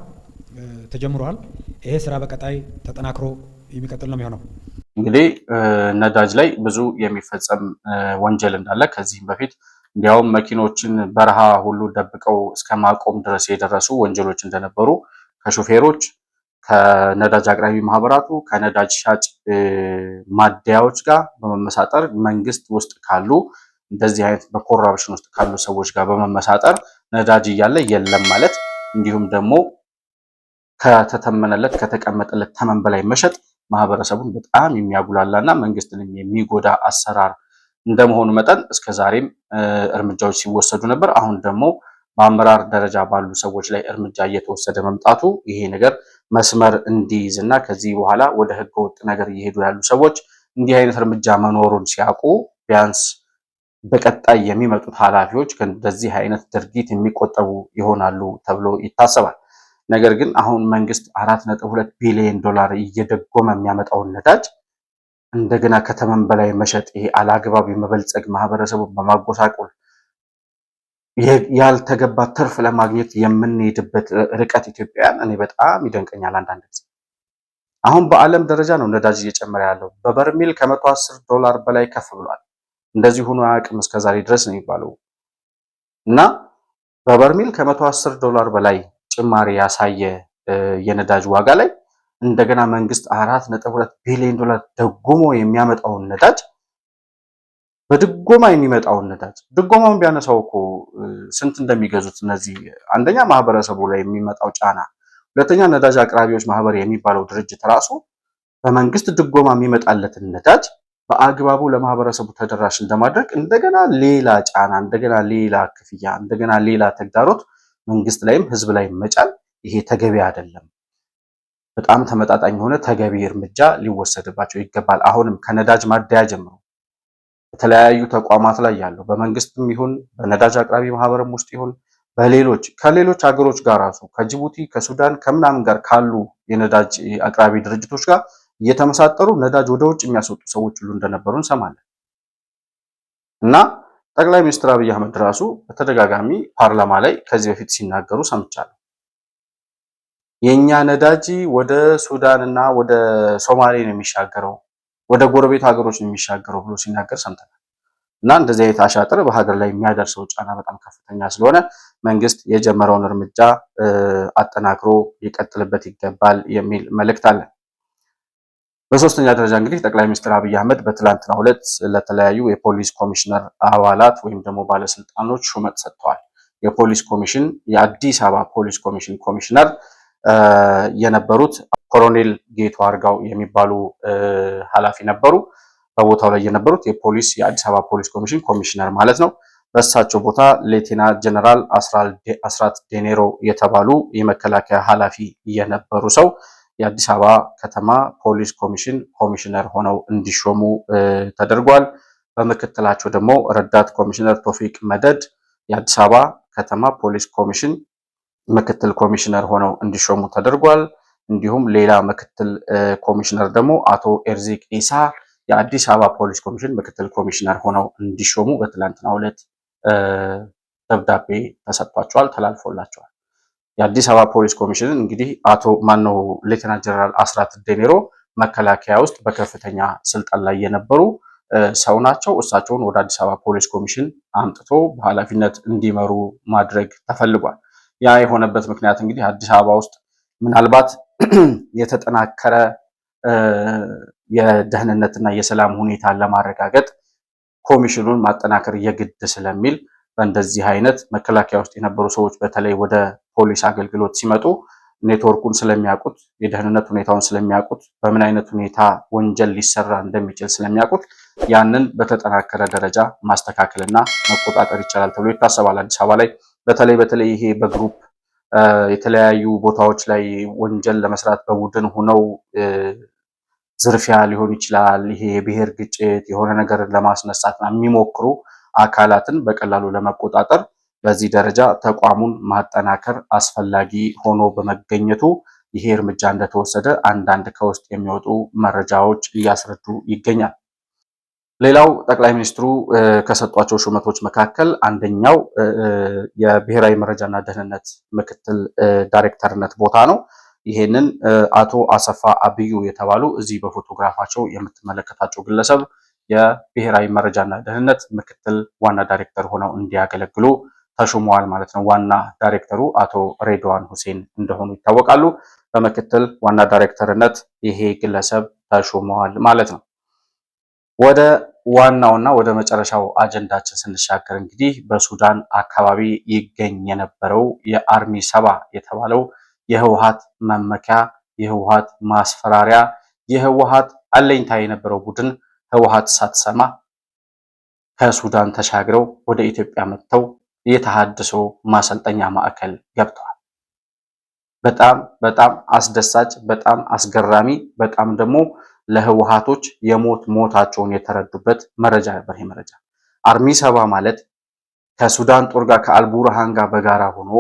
ተጀምሯል። ይሄ ስራ በቀጣይ ተጠናክሮ የሚቀጥል ነው የሚሆነው። እንግዲህ ነዳጅ ላይ ብዙ የሚፈጸም ወንጀል እንዳለ ከዚህም በፊት እንዲያውም መኪኖችን በረሃ ሁሉ ደብቀው እስከ ማቆም ድረስ የደረሱ ወንጀሎች እንደነበሩ ከሾፌሮች፣ ከነዳጅ አቅራቢ ማህበራቱ፣ ከነዳጅ ሻጭ ማደያዎች ጋር በመመሳጠር መንግስት ውስጥ ካሉ እንደዚህ አይነት በኮራፕሽን ውስጥ ካሉ ሰዎች ጋር በመመሳጠር ነዳጅ እያለ የለም ማለት እንዲሁም ደግሞ ከተተመነለት ከተቀመጠለት ተመን በላይ መሸጥ ማህበረሰቡን በጣም የሚያጉላላና መንግስትንም የሚጎዳ አሰራር እንደመሆኑ መጠን እስከዛሬም እርምጃዎች ሲወሰዱ ነበር። አሁን ደግሞ በአመራር ደረጃ ባሉ ሰዎች ላይ እርምጃ እየተወሰደ መምጣቱ ይሄ ነገር መስመር እንዲይዝና ከዚህ በኋላ ወደ ህገወጥ ነገር እየሄዱ ያሉ ሰዎች እንዲህ አይነት እርምጃ መኖሩን ሲያውቁ ቢያንስ በቀጣይ የሚመጡት ኃላፊዎች ከዚህ አይነት ድርጊት የሚቆጠቡ ይሆናሉ ተብሎ ይታሰባል። ነገር ግን አሁን መንግስት 4.2 ቢሊዮን ዶላር እየደጎመ የሚያመጣውን ነዳጅ እንደገና ከተመን በላይ መሸጥ፣ ይሄ አላግባብ የመበልጸግ ማህበረሰቡን በማጎሳቆል ያልተገባ ትርፍ ለማግኘት የምንሄድበት ርቀት ኢትዮጵያውያን እኔ በጣም ይደንቀኛል። አንዳንድ ጊዜ አሁን በዓለም ደረጃ ነው ነዳጅ እየጨመረ ያለው። በበርሜል ከ110 ዶላር በላይ ከፍ ብሏል። እንደዚህ ሆኖ አያውቅም እስከዛሬ ድረስ ነው የሚባለው እና በበርሜል ከ110 ዶላር በላይ ጭማሪ ያሳየ የነዳጅ ዋጋ ላይ እንደገና መንግስት 4.2 ቢሊዮን ዶላር ደጎሞ የሚያመጣውን ነዳጅ በድጎማ የሚመጣውን ነዳጅ ድጎማውን ቢያነሳው እኮ ስንት እንደሚገዙት እነዚህ አንደኛ ማህበረሰቡ ላይ የሚመጣው ጫና፣ ሁለተኛ ነዳጅ አቅራቢዎች ማህበር የሚባለው ድርጅት ራሱ በመንግስት ድጎማ የሚመጣለትን ነዳጅ በአግባቡ ለማህበረሰቡ ተደራሽ እንደማድረግ እንደገና ሌላ ጫና፣ እንደገና ሌላ ክፍያ፣ እንደገና ሌላ ተግዳሮት መንግስት ላይም ህዝብ ላይ መጫን ይሄ ተገቢ አይደለም። በጣም ተመጣጣኝ የሆነ ተገቢ እርምጃ ሊወሰድባቸው ይገባል። አሁንም ከነዳጅ ማደያ ጀምሮ በተለያዩ ተቋማት ላይ ያለው በመንግስትም ይሁን በነዳጅ አቅራቢ ማህበርም ውስጥ ይሁን በሌሎች ከሌሎች ሀገሮች ጋር ራሱ ከጅቡቲ ከሱዳን ከምናምን ጋር ካሉ የነዳጅ አቅራቢ ድርጅቶች ጋር እየተመሳጠሩ ነዳጅ ወደ ውጭ የሚያስወጡ ሰዎች ሁሉ እንደነበሩ እንሰማለን እና ጠቅላይ ሚኒስትር አብይ አህመድ ራሱ በተደጋጋሚ ፓርላማ ላይ ከዚህ በፊት ሲናገሩ ሰምቻለሁ። የኛ ነዳጅ ወደ ሱዳን እና ወደ ሶማሌ ነው የሚሻገረው፣ ወደ ጎረቤት ሀገሮች ነው የሚሻገረው ብሎ ሲናገር ሰምተናል። እና እንደዚህ አይነት አሻጥር በሀገር ላይ የሚያደርሰው ጫና በጣም ከፍተኛ ስለሆነ መንግስት የጀመረውን እርምጃ አጠናክሮ ሊቀጥልበት ይገባል የሚል መልእክት አለ። በሶስተኛ ደረጃ እንግዲህ ጠቅላይ ሚኒስትር አብይ አህመድ በትላንትናው ዕለት ለተለያዩ የፖሊስ ኮሚሽነር አባላት ወይም ደግሞ ባለስልጣኖች ሹመት ሰጥተዋል። የፖሊስ ኮሚሽን የአዲስ አበባ ፖሊስ ኮሚሽን ኮሚሽነር የነበሩት ኮሎኔል ጌቱ አርጋው የሚባሉ ኃላፊ ነበሩ። በቦታው ላይ የነበሩት የፖሊስ የአዲስ አበባ ፖሊስ ኮሚሽን ኮሚሽነር ማለት ነው። በእሳቸው ቦታ ሌቴና ጀነራል አስራት ዴኔሮ የተባሉ የመከላከያ ኃላፊ የነበሩ ሰው የአዲስ አበባ ከተማ ፖሊስ ኮሚሽን ኮሚሽነር ሆነው እንዲሾሙ ተደርጓል። በምክትላቸው ደግሞ ረዳት ኮሚሽነር ቶፊቅ መደድ የአዲስ አበባ ከተማ ፖሊስ ኮሚሽን ምክትል ኮሚሽነር ሆነው እንዲሾሙ ተደርጓል። እንዲሁም ሌላ ምክትል ኮሚሽነር ደግሞ አቶ ኤርዚቅ ኢሳ የአዲስ አበባ ፖሊስ ኮሚሽን ምክትል ኮሚሽነር ሆነው እንዲሾሙ በትላንትናው ዕለት ደብዳቤ ተሰጥቷቸዋል፣ ተላልፎላቸዋል። የአዲስ አበባ ፖሊስ ኮሚሽንን እንግዲህ ሌተናንት ጀነራል አስራት ዴኔሮ መከላከያ ውስጥ በከፍተኛ ስልጣን ላይ የነበሩ ሰው ናቸው። እሳቸውን ወደ አዲስ አበባ ፖሊስ ኮሚሽን አምጥቶ በኃላፊነት እንዲመሩ ማድረግ ተፈልጓል። ያ የሆነበት ምክንያት እንግዲህ አዲስ አበባ ውስጥ ምናልባት የተጠናከረ የደህንነትና የሰላም ሁኔታን ለማረጋገጥ ኮሚሽኑን ማጠናከር የግድ ስለሚል በእንደዚህ አይነት መከላከያ ውስጥ የነበሩ ሰዎች በተለይ ወደ ፖሊስ አገልግሎት ሲመጡ ኔትወርኩን ስለሚያውቁት፣ የደህንነት ሁኔታውን ስለሚያውቁት፣ በምን አይነት ሁኔታ ወንጀል ሊሰራ እንደሚችል ስለሚያውቁት ያንን በተጠናከረ ደረጃ ማስተካከልና መቆጣጠር ይቻላል ተብሎ ይታሰባል። አዲስ አበባ ላይ በተለይ ይሄ በግሩፕ የተለያዩ ቦታዎች ላይ ወንጀል ለመስራት በቡድን ሆነው ዝርፊያ ሊሆን ይችላል። ይሄ የብሔር ግጭት የሆነ ነገር ለማስነሳት የሚሞክሩ አካላትን በቀላሉ ለመቆጣጠር በዚህ ደረጃ ተቋሙን ማጠናከር አስፈላጊ ሆኖ በመገኘቱ ይሄ እርምጃ እንደተወሰደ አንዳንድ ከውስጥ የሚወጡ መረጃዎች እያስረዱ ይገኛል። ሌላው ጠቅላይ ሚኒስትሩ ከሰጧቸው ሹመቶች መካከል አንደኛው የብሔራዊ መረጃና ደህንነት ምክትል ዳይሬክተርነት ቦታ ነው። ይሄንን አቶ አሰፋ አብዩ የተባሉ እዚህ በፎቶግራፋቸው የምትመለከታቸው ግለሰብ የብሔራዊ መረጃና ደህንነት ምክትል ዋና ዳይሬክተር ሆነው እንዲያገለግሉ ተሾመዋል ማለት ነው። ዋና ዳይሬክተሩ አቶ ሬድዋን ሁሴን እንደሆኑ ይታወቃሉ። በምክትል ዋና ዳይሬክተርነት ይሄ ግለሰብ ተሾመዋል ማለት ነው። ወደ ዋናውና ወደ መጨረሻው አጀንዳችን ስንሻገር እንግዲህ በሱዳን አካባቢ ይገኝ የነበረው የአርሚ ሰባ የተባለው የህወሓት መመኪያ፣ የህወሓት ማስፈራሪያ፣ የህወሓት አለኝታ የነበረው ቡድን ህወሓት ሳትሰማ ከሱዳን ተሻግረው ወደ ኢትዮጵያ መጥተው የተሃድሶ ማሰልጠኛ ማዕከል ገብተዋል። በጣም በጣም አስደሳች፣ በጣም አስገራሚ፣ በጣም ደግሞ ለህወሓቶች ሞታቸውን የተረዱበት መረጃ ነበር። ይሄ መረጃ አርሚ ሰባ ማለት ከሱዳን ጦር ጋር ከአልቡርሃን ጋር በጋራ ሆኖ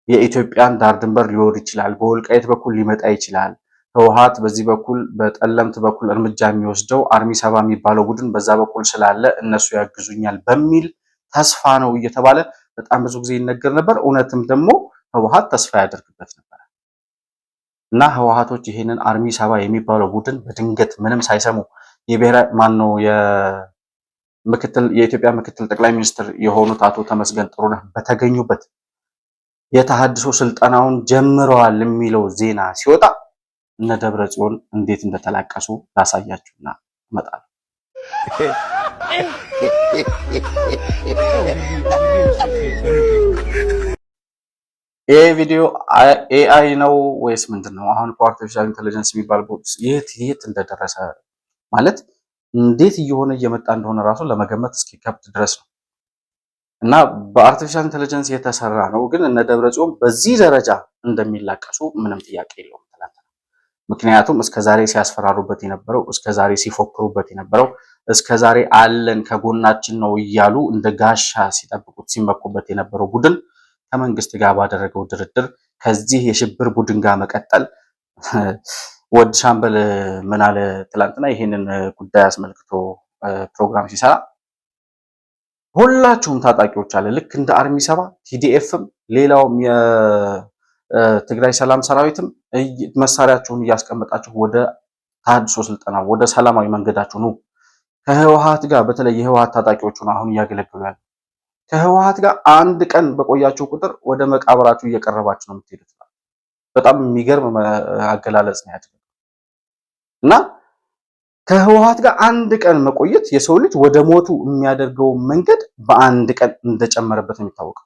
የኢትዮጵያን ዳር ድንበር ሊወር ይችላል፣ በወልቃይት በኩል ሊመጣ ይችላል፣ ህወሓት በዚህ በኩል በጠለምት በኩል እርምጃ የሚወስደው አርሚ ሰባ የሚባለው ቡድን በዛ በኩል ስላለ እነሱ ያግዙኛል በሚል ተስፋ ነው እየተባለ በጣም ብዙ ጊዜ ይነገር ነበር። እውነትም ደግሞ ህወሓት ተስፋ ያደርግበት ነበር እና ህወሓቶች ይሄንን አርሚ ሰባ የሚባለው ቡድን በድንገት ምንም ሳይሰሙ የኢትዮጵያ ምክትል ጠቅላይ ሚኒስትር የሆኑት አቶ ተመስገን ጥሩነህ በተገኙበት የተሃድሶ ስልጠናውን ጀምረዋል የሚለው ዜና ሲወጣ እነ ደብረ ጽዮን እንዴት እንደተላቀሱ ላሳያችሁና እመጣለሁ። ይሄ ቪዲዮ ኤአይ ነው ወይስ ምንድነው? አሁን አርቲፊሻል ኢንተለጀንስ የሚባል ቦክስ የት እንደደረሰ ማለት እንዴት እየሆነ እየመጣ እንደሆነ ራሱ ለመገመት እስኪከብድ ድረስ ነው። እና በአርቲፊሻል ኢንተለጀንስ የተሰራ ነው። ግን እነ ደብረጽዮን በዚህ ደረጃ እንደሚላቀሱ ምንም ጥያቄ የለውም። ምክንያቱም እስከዛሬ ሲያስፈራሩበት የነበረው፣ እስከዛሬ ሲፎክሩበት የነበረው፣ እስከዛሬ አለን ከጎናችን ነው እያሉ እንደ ጋሻ ሲጠብቁት ሲመኩበት የነበረው ቡድን ከመንግስት ጋር ባደረገው ድርድር ከዚህ የሽብር ቡድን ጋር መቀጠል ወድ ሻምበል ምን አለ ትላንትና ይሄንን ጉዳይ አስመልክቶ ፕሮግራም ሲሰራ ሁላችሁም ታጣቂዎች አለ ልክ እንደ አርሚ ሰባ ቲዲኤፍም ሌላውም የትግራይ ሰላም ሰራዊትም መሳሪያችሁን እያስቀመጣችሁ ወደ ተሃድሶ ስልጠና ወደ ሰላማዊ መንገዳችሁ ነው። ከህወሓት ጋር በተለይ የህወሓት ታጣቂዎች ነው አሁን እያገለገሉ ያሉ። ከህወሓት ጋር አንድ ቀን በቆያችሁ ቁጥር ወደ መቃብራችሁ እየቀረባችሁ ነው የምትሄዱት። በጣም የሚገርም አገላለጽ ነው ያደረገው እና ከህወሓት ጋር አንድ ቀን መቆየት የሰው ልጅ ወደ ሞቱ የሚያደርገው መንገድ በአንድ ቀን እንደጨመረበት ነው የሚታወቀው።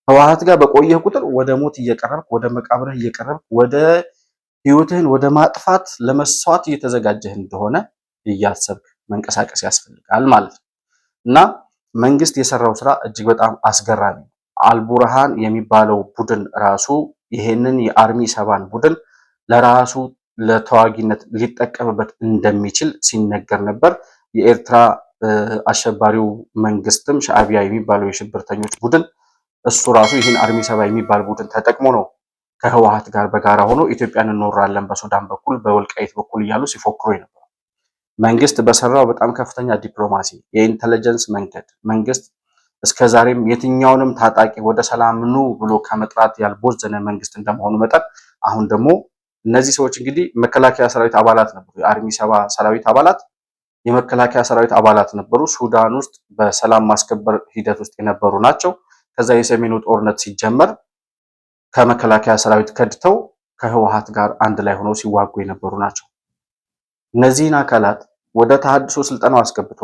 ህወሓት ጋር በቆየህ ቁጥር ወደ ሞት እየቀረብክ ወደ መቃብርህ እየቀረብክ ወደ ህይወትህን ወደ ማጥፋት ለመስዋዕት እየተዘጋጀህ እንደሆነ እያሰብክ መንቀሳቀስ ያስፈልጋል ማለት ነው እና መንግስት የሰራው ስራ እጅግ በጣም አስገራሚ ነው። አልቡርሃን የሚባለው ቡድን ራሱ ይሄንን የአርሚ ሰባን ቡድን ለራሱ ለተዋጊነት ሊጠቀምበት እንደሚችል ሲነገር ነበር። የኤርትራ አሸባሪው መንግስትም ሻዕቢያ የሚባለው የሽብርተኞች ቡድን እሱ ራሱ ይህን አርሚ ሰባ የሚባል ቡድን ተጠቅሞ ነው ከህወሓት ጋር በጋራ ሆኖ ኢትዮጵያን እንወራለን በሱዳን በኩል በወልቃይት በኩል እያሉ ሲፎክሩ ነበር። መንግስት በሰራው በጣም ከፍተኛ ዲፕሎማሲ የኢንተለጀንስ መንግስት እስከዛሬም የትኛውንም ታጣቂ ወደ ሰላም ኑ ብሎ ከመጥራት ያልቦዘነ መንግስት እንደመሆኑ መጠን አሁን ደግሞ እነዚህ ሰዎች እንግዲህ መከላከያ ሰራዊት አባላት ነበሩ። የአርሚ ሰባ ሰራዊት አባላት የመከላከያ ሰራዊት አባላት ነበሩ። ሱዳን ውስጥ በሰላም ማስከበር ሂደት ውስጥ የነበሩ ናቸው። ከዛ የሰሜኑ ጦርነት ሲጀመር ከመከላከያ ሰራዊት ከድተው ከህወሓት ጋር አንድ ላይ ሆነው ሲዋጉ የነበሩ ናቸው። እነዚህን አካላት ወደ ተሃድሶ ስልጠናው አስገብቶ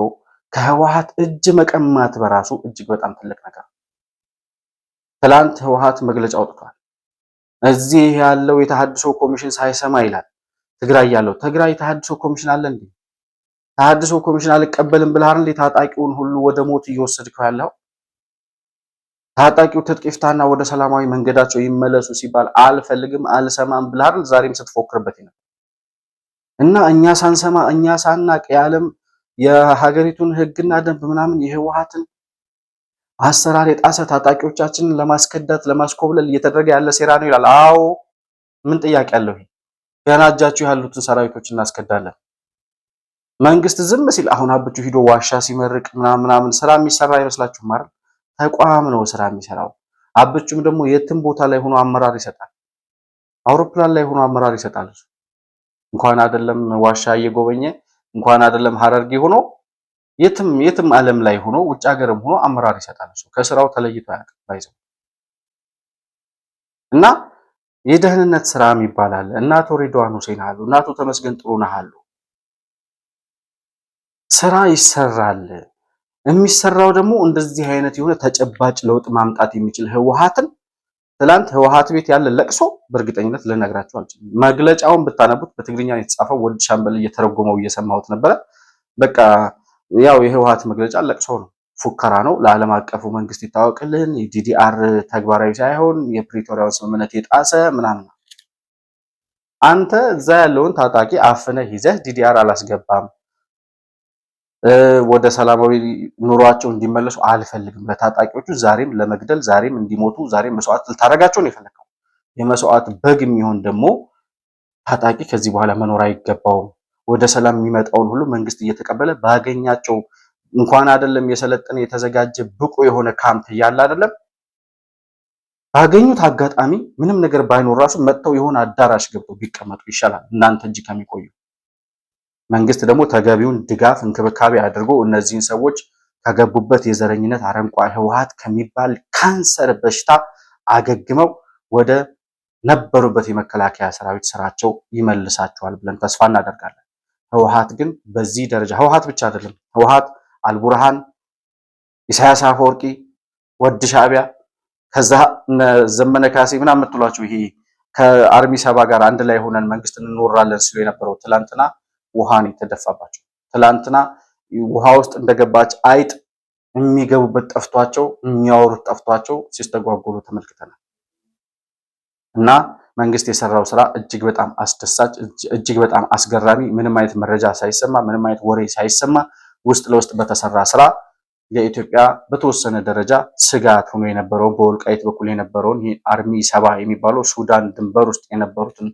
ከህወሓት እጅ መቀማት በራሱ እጅግ በጣም ትልቅ ነገር። ትላንት ህወሓት መግለጫ አውጥቷል። እዚህ ያለው የተሃድሶ ኮሚሽን ሳይሰማ ይላል። ትግራይ ያለው ትግራይ ተሃድሶ ኮሚሽን አለ እንዴ? ተሃድሶ ኮሚሽን አልቀበልም ብለህ አይደል ታጣቂውን ሁሉ ወደ ሞት እየወሰድከው ያለው? ታጣቂው ትጥቅ ይፍታና ወደ ሰላማዊ መንገዳቸው ይመለሱ ሲባል አልፈልግም አልሰማም ብለህ አይደል ዛሬም ስትፎክርበት ነው። እና እኛ ሳንሰማ እኛ ሳናቅ የዓለም የሀገሪቱን ህግና ደንብ ምናምን የህወሓትን አሰራር የጣሰ ታጣቂዎቻችንን ለማስከዳት ለማስኮብለል እየተደረገ ያለ ሴራ ነው ይላል። አዎ ምን ጥያቄ አለው? ገና እጃችሁ ያሉትን ሰራዊቶች እናስከዳለን። መንግስት ዝም ሲል አሁን አብቹ ሂዶ ዋሻ ሲመርቅ ምናምን ስራ የሚሰራ አይመስላችሁም አይደል? ተቋም ነው ስራ የሚሰራው። አብቹም ደግሞ የትም ቦታ ላይ ሆኖ አመራር ይሰጣል። አውሮፕላን ላይ ሆኖ አመራር ይሰጣል። እንኳን አይደለም ዋሻ እየጎበኘ እንኳን አይደለም ሀረርጌ ሆኖ የትም ዓለም ላይ ሆኖ ውጭ ሀገርም ሆኖ አመራር ይሰጣል። ከስራው ተለይቶ አያውቅም ባይዘው እና የደህንነት ስራ ይባላል። እናቶ ሬድዋን ሁሴን አሉ፣ እናቶ ተመስገን ጥሩነህ አሉ። ስራ ይሰራል። የሚሰራው ደግሞ እንደዚህ አይነት የሆነ ተጨባጭ ለውጥ ማምጣት የሚችል ህወሓትን ትላንት ህወሓት ቤት ያለ ለቅሶ በእርግጠኝነት ልነግራችሁ አልችልም። መግለጫውን ብታነቡት በትግርኛ የተጻፈው ወልድ ሻምበል እየተረጎመው እየሰማሁት ነበረ። በቃ ያው የህወሓት መግለጫ ለቅሶ ነው፣ ፉከራ ነው። ለዓለም አቀፉ መንግስት ይታወቅልን፣ የዲዲአር ተግባራዊ ሳይሆን የፕሪቶሪያውን ስምምነት የጣሰ ምናምን። አንተ እዛ ያለውን ታጣቂ አፍነህ ይዘህ ዲዲአር አላስገባም፣ ወደ ሰላማዊ ኑሯቸው እንዲመለሱ አልፈልግም፣ ለታጣቂዎቹ ዛሬም ለመግደል ዛሬም እንዲሞቱ ዛሬም መስዋዕት ልታደርጋቸው ነው የፈለከው። የመስዋዕት በግ የሚሆን ደግሞ ታጣቂ ከዚህ በኋላ መኖር አይገባውም። ወደ ሰላም የሚመጣውን ሁሉ መንግስት እየተቀበለ ባገኛቸው እንኳን አይደለም የሰለጠነ የተዘጋጀ ብቁ የሆነ ካምፕ እያለ አይደለም ባገኙት አጋጣሚ ምንም ነገር ባይኖር ራሱ መጥተው የሆነ አዳራሽ ገብተው ቢቀመጡ ይሻላል እናንተ እንጂ ከሚቆዩ። መንግስት ደግሞ ተገቢውን ድጋፍ እንክብካቤ አድርጎ እነዚህን ሰዎች ከገቡበት የዘረኝነት አረንቋ ህወሓት ከሚባል ካንሰር በሽታ አገግመው ወደ ነበሩበት የመከላከያ ሰራዊት ስራቸው ይመልሳቸዋል ብለን ተስፋ እናደርጋለን። ህወሓት ግን በዚህ ደረጃ ህወሓት ብቻ አይደለም፣ ህወሓት አልቡርሃን፣ ኢሳያስ አፈወርቂ፣ ወድ ሻዕቢያ ከዛ ዘመነ ካሴ ምናምን የምትሏቸው ይሄ ከአርሚ ሰባ ጋር አንድ ላይ ሆነን መንግስት እንኖራለን ሲሉ የነበረው ትላንትና ውሃን የተደፋባቸው ትላንትና ውሃ ውስጥ እንደገባች አይጥ የሚገቡበት ጠፍቷቸው የሚያወሩት ጠፍቷቸው ሲስተጓጎሉ ተመልክተናል። እና መንግስት የሰራው ስራ እጅግ በጣም አስደሳች እጅግ በጣም አስገራሚ ምንም አይነት መረጃ ሳይሰማ ምንም አይነት ወሬ ሳይሰማ ውስጥ ለውስጥ በተሰራ ስራ ለኢትዮጵያ በተወሰነ ደረጃ ስጋት ሆኖ የነበረውን በወልቃይት በኩል የነበረውን ይሄ አርሚ ሰባ የሚባለው ሱዳን ድንበር ውስጥ የነበሩትን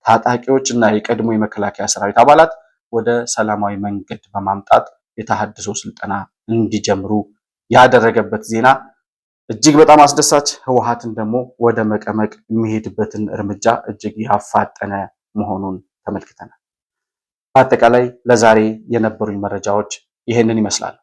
ታጣቂዎች እና የቀድሞ የመከላከያ ሰራዊት አባላት ወደ ሰላማዊ መንገድ በማምጣት የተሃድሶ ስልጠና እንዲጀምሩ ያደረገበት ዜና እጅግ በጣም አስደሳች፣ ህወሓትን ደግሞ ወደ መቀመቅ የሚሄድበትን እርምጃ እጅግ ያፋጠነ መሆኑን ተመልክተናል። በአጠቃላይ ለዛሬ የነበሩኝ መረጃዎች ይሄንን ይመስላል።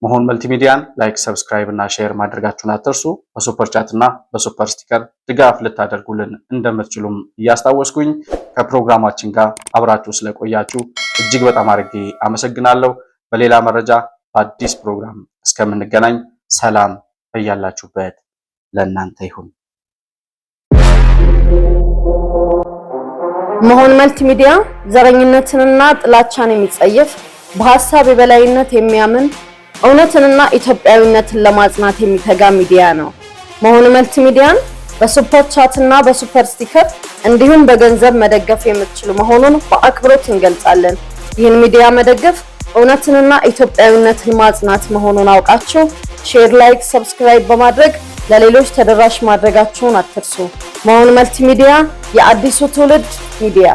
መሆን መልቲሚዲያን ላይክ፣ ሰብስክራይብ እና ሼር ማድረጋችሁን አትርሱ። በሱፐር ቻት እና በሱፐር ስቲከር ድጋፍ ልታደርጉልን እንደምትችሉም እያስታወስኩኝ ከፕሮግራማችን ጋር አብራችሁ ስለቆያችሁ እጅግ በጣም አድርጌ አመሰግናለሁ። በሌላ መረጃ በአዲስ ፕሮግራም እስከምንገናኝ ሰላም በያላችሁበት ለእናንተ ይሁን። መሆን መልቲሚዲያ ዘረኝነትንና ጥላቻን የሚጸየፍ በሐሳብ የበላይነት የሚያምን እውነትንና ኢትዮጵያዊነትን ለማጽናት የሚተጋ ሚዲያ ነው። መሆን መልቲሚዲያን በሱፐር ቻት እና በሱፐር ስቲከር እንዲሁም በገንዘብ መደገፍ የምትችሉ መሆኑን በአክብሮት እንገልጻለን። ይህን ሚዲያ መደገፍ እውነትንና ኢትዮጵያዊነትን ማጽናት መሆኑን አውቃችሁ ሼር፣ ላይክ፣ ሰብስክራይብ በማድረግ ለሌሎች ተደራሽ ማድረጋችሁን አትርሱ። መሆን መልቲሚዲያ የአዲሱ ትውልድ ሚዲያ